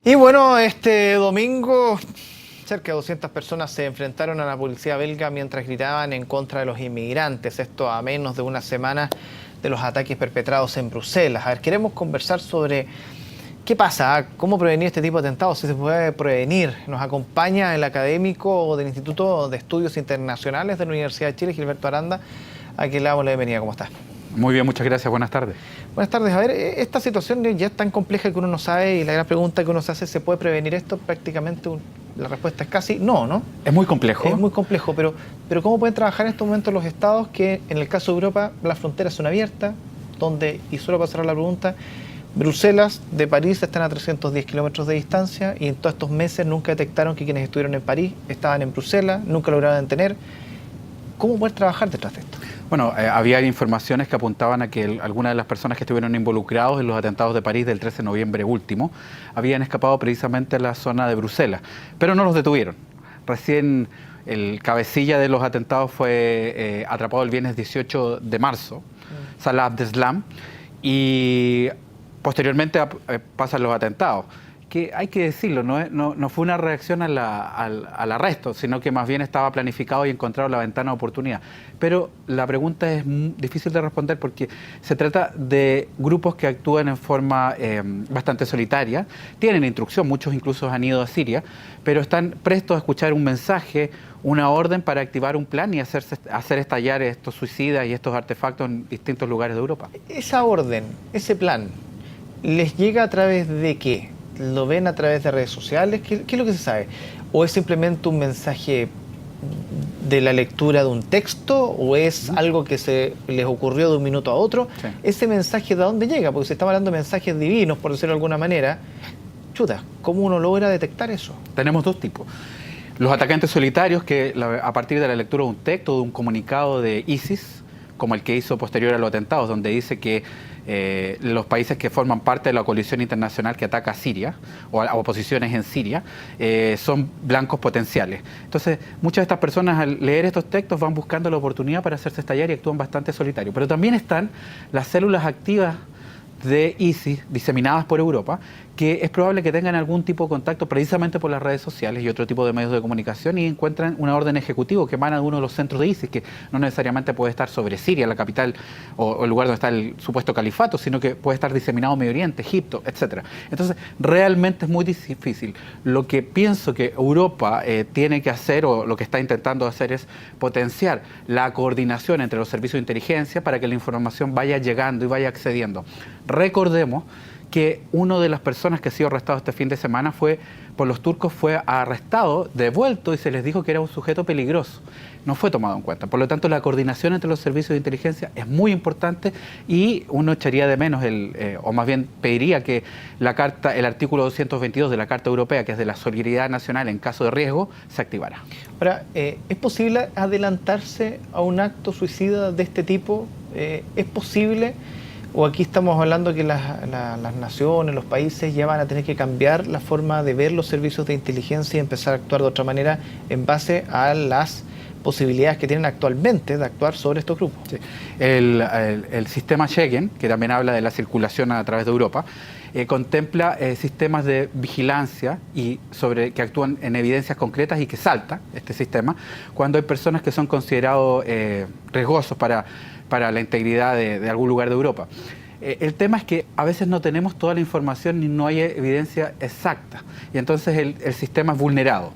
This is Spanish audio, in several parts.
Y bueno, este domingo cerca de 200 personas se enfrentaron a la policía belga mientras gritaban en contra de los inmigrantes. Esto a menos de una semana de los ataques perpetrados en Bruselas. A ver, queremos conversar sobre qué pasa, cómo prevenir este tipo de atentados, si se puede prevenir. Nos acompaña el académico del Instituto de Estudios Internacionales de la Universidad de Chile, Gilberto Aranda, a quien le damos la bienvenida. ¿Cómo está? Muy bien, muchas gracias. Buenas tardes. Buenas tardes. A ver, esta situación ya es tan compleja que uno no sabe y la gran pregunta que uno se hace, ¿se puede prevenir esto? Prácticamente la respuesta es casi no, ¿no? Es muy complejo. Es muy complejo, pero ¿cómo pueden trabajar en estos momentos los estados que en el caso de Europa las fronteras son abiertas, donde, y solo para cerrar la pregunta, Bruselas de París están a 310 kilómetros de distancia y en todos estos meses nunca detectaron que quienes estuvieron en París estaban en Bruselas, nunca lograron detener? ¿Cómo poder trabajar detrás de esto? Bueno, había informaciones que apuntaban a que algunas de las personas que estuvieron involucrados en los atentados de París del 13 de noviembre último habían escapado precisamente a la zona de Bruselas, pero no los detuvieron. Recién el cabecilla de los atentados fue atrapado el viernes 18 de marzo, Salah Abdeslam, y posteriormente pasan los atentados. Que hay que decirlo, no fue una reacción al arresto, sino que más bien estaba planificado y encontrado la ventana de oportunidad. Pero la pregunta es difícil de responder porque se trata de grupos que actúan en forma bastante solitaria, tienen instrucción, muchos incluso han ido a Siria, pero están prestos a escuchar un mensaje, una orden para activar un plan y hacer estallar estos suicidas y estos artefactos en distintos lugares de Europa. Esa orden, ese plan, ¿les llega a través de qué? ¿Lo ven a través de redes sociales? ¿Qué es lo que se sabe? ¿O es simplemente un mensaje de la lectura de un texto? ¿O es algo que se les ocurrió de un minuto a otro? Sí. ¿Ese mensaje de dónde llega? Porque se está hablando de mensajes divinos, por decirlo de alguna manera. Chuta, ¿cómo uno logra detectar eso? Tenemos dos tipos. Los atacantes solitarios que a partir de la lectura de un texto o de un comunicado de ISIS, como el que hizo posterior a los atentados, donde dice que los países que forman parte de la coalición internacional que ataca a Siria o a oposiciones en Siria son blancos potenciales. Entonces, muchas de estas personas al leer estos textos van buscando la oportunidad para hacerse estallar y actúan bastante solitarios. Pero también están las células activas de ISIS diseminadas por Europa, que es probable que tengan algún tipo de contacto precisamente por las redes sociales y otro tipo de medios de comunicación y encuentran una orden ejecutiva que emana de uno de los centros de ISIS, que no necesariamente puede estar sobre Siria, la capital o el lugar donde está el supuesto califato, sino que puede estar diseminado en Medio Oriente, Egipto, etc. Entonces, realmente es muy difícil. Lo que pienso que Europa tiene que hacer, o lo que está intentando hacer, es potenciar la coordinación entre los servicios de inteligencia para que la información vaya llegando y vaya accediendo. Recordemos que una de las personas que ha sido arrestado este fin de semana por los turcos fue arrestado, devuelto y se les dijo que era un sujeto peligroso. No fue tomado en cuenta. Por lo tanto, la coordinación entre los servicios de inteligencia es muy importante y uno echaría de menos, o más bien pediría que el artículo 222 de la Carta Europea, que es de la solidaridad nacional en caso de riesgo, se activara. Ahora, ¿es posible adelantarse a un acto suicida de este tipo? ¿Es posible? ¿O aquí estamos hablando que las naciones, los países ya van a tener que cambiar la forma de ver los servicios de inteligencia y empezar a actuar de otra manera en base a las posibilidades que tienen actualmente de actuar sobre estos grupos? Sí. El sistema Schengen, que también habla de la circulación a través de Europa, contempla sistemas de vigilancia y que actúan en evidencias concretas y que salta este sistema cuando hay personas que son considerados riesgosos para la integridad de algún lugar de Europa. El tema es que a veces no tenemos toda la información y no hay evidencia exacta, y entonces el sistema es vulnerado.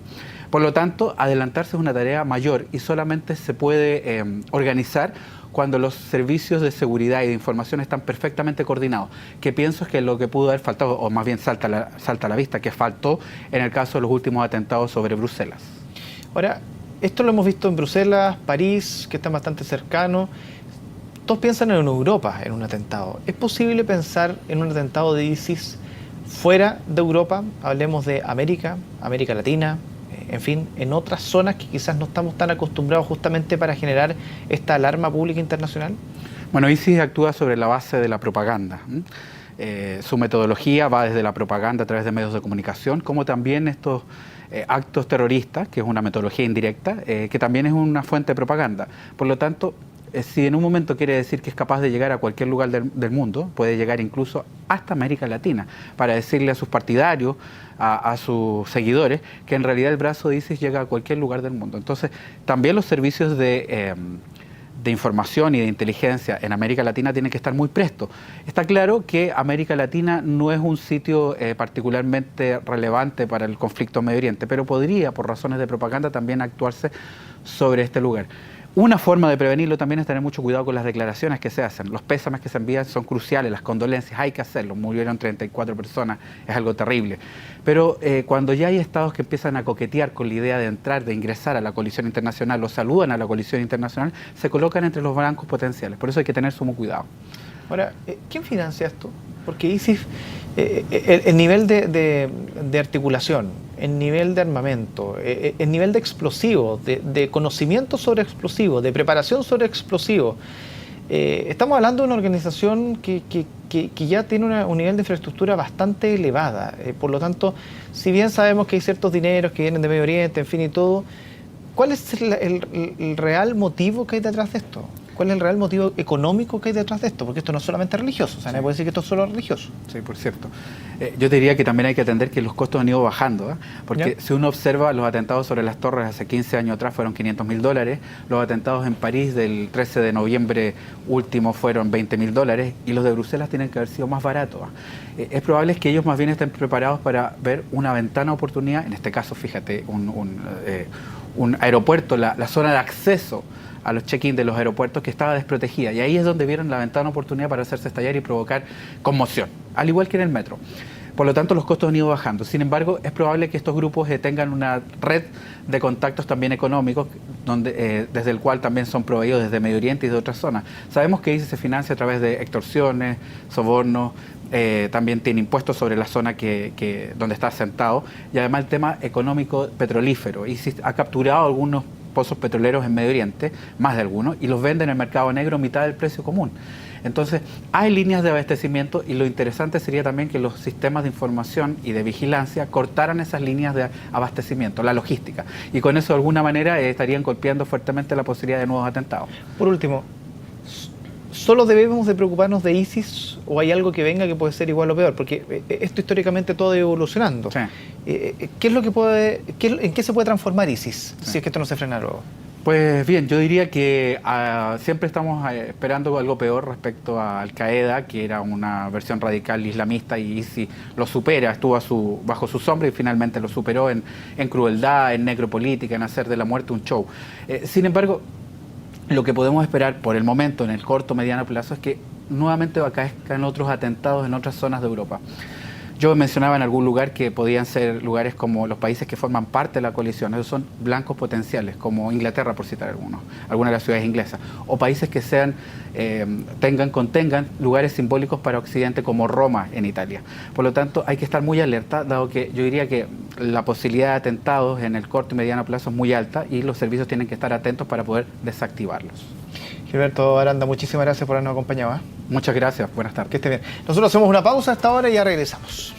Por lo tanto, adelantarse es una tarea mayor y solamente se puede organizar cuando los servicios de seguridad y de información están perfectamente coordinados, que pienso es que lo que pudo haber faltado, o más bien salta a la vista, que faltó en el caso de los últimos atentados sobre Bruselas. Ahora, esto lo hemos visto en Bruselas, París, que están bastante cercanos. Todos piensan en Europa, en un atentado. ¿Es posible pensar en un atentado de ISIS fuera de Europa? Hablemos de América Latina, en fin, en otras zonas que quizás no estamos tan acostumbrados justamente para generar esta alarma pública internacional. Bueno, ISIS actúa sobre la base de la propaganda. Su metodología va desde la propaganda a través de medios de comunicación, como también estos actos terroristas, que es una metodología indirecta, que también es una fuente de propaganda. Por lo tanto, si en un momento quiere decir que es capaz de llegar a cualquier lugar del mundo, puede llegar incluso hasta América Latina, para decirle a sus partidarios, a sus seguidores, que en realidad el brazo de ISIS llega a cualquier lugar del mundo. Entonces, también los servicios de información y de inteligencia en América Latina tienen que estar muy prestos. Está claro que América Latina no es un sitio particularmente relevante para el conflicto en Medio Oriente, pero podría, por razones de propaganda, también actuarse sobre este lugar. Una forma de prevenirlo también es tener mucho cuidado con las declaraciones que se hacen. Los pésames que se envían son cruciales, las condolencias hay que hacerlo. Murieron 34 personas, es algo terrible. Pero cuando ya hay estados que empiezan a coquetear con la idea de entrar, de ingresar a la coalición internacional o saludan a la coalición internacional, se colocan entre los blancos potenciales. Por eso hay que tener sumo cuidado. Ahora, ¿quién financia esto? Porque ISIS, el nivel de articulación, el nivel de armamento, el nivel de explosivos, de conocimiento sobre explosivos, de preparación sobre explosivos, estamos hablando de una organización que ya tiene un nivel de infraestructura bastante elevada. Por lo tanto, si bien sabemos que hay ciertos dineros que vienen de Medio Oriente, en fin y todo, ¿cuál es el real motivo que hay detrás de esto? ¿Cuál es el real motivo económico que hay detrás de esto? Porque esto no es solamente religioso, o sea, nadie puede decir que esto es solo religioso. Sí, por cierto. Yo te diría que también hay que atender que los costos han ido bajando, ¿eh? Porque si uno observa los atentados sobre las torres hace 15 años atrás fueron $500.000, los atentados en París del 13 de noviembre último fueron $20.000 y los de Bruselas tienen que haber sido más baratos. Es probable que ellos más bien estén preparados para ver una ventana de oportunidad, en este caso, fíjate, un aeropuerto, la zona de acceso a los check-in de los aeropuertos que estaba desprotegida. Y ahí es donde vieron la ventana de oportunidad para hacerse estallar y provocar conmoción, al igual que en el metro. Por lo tanto, los costos han ido bajando. Sin embargo, es probable que estos grupos tengan una red de contactos también económicos, desde el cual también son proveídos desde Medio Oriente y de otras zonas. Sabemos que ISIS se financia a través de extorsiones, sobornos, también tiene impuestos sobre la zona donde está asentado, y además el tema económico petrolífero. ISIS ha capturado algunos pozos petroleros en Medio Oriente, más de algunos, y los venden en el mercado negro a mitad del precio común. Entonces, hay líneas de abastecimiento y lo interesante sería también que los sistemas de información y de vigilancia cortaran esas líneas de abastecimiento, la logística, y con eso de alguna manera estarían golpeando fuertemente la posibilidad de nuevos atentados. Por último, ¿solo debemos de preocuparnos de ISIS o hay algo que venga que puede ser igual o peor? Porque esto históricamente todo ha ido evolucionando. Sí. ¿En qué se puede transformar ISIS si es que esto no se frena luego? Pues bien, yo diría que siempre estamos esperando algo peor respecto a Al-Qaeda, que era una versión radical islamista, y ISIS lo supera, estuvo bajo su sombra y finalmente lo superó en crueldad, en necropolítica, en hacer de la muerte un show. Sin embargo, lo que podemos esperar por el momento, en el corto mediano plazo, es que nuevamente caezcan otros atentados en otras zonas de Europa. Yo mencionaba en algún lugar que podían ser lugares como los países que forman parte de la coalición, esos son blancos potenciales, como Inglaterra, por citar algunas de las ciudades inglesas, o países que contengan lugares simbólicos para Occidente, como Roma en Italia. Por lo tanto, hay que estar muy alerta, dado que yo diría que la posibilidad de atentados en el corto y mediano plazo es muy alta y los servicios tienen que estar atentos para poder desactivarlos. Gilberto Aranda, muchísimas gracias por habernos acompañado. Muchas gracias, buenas tardes. Que esté bien. Nosotros hacemos una pausa hasta ahora y ya regresamos.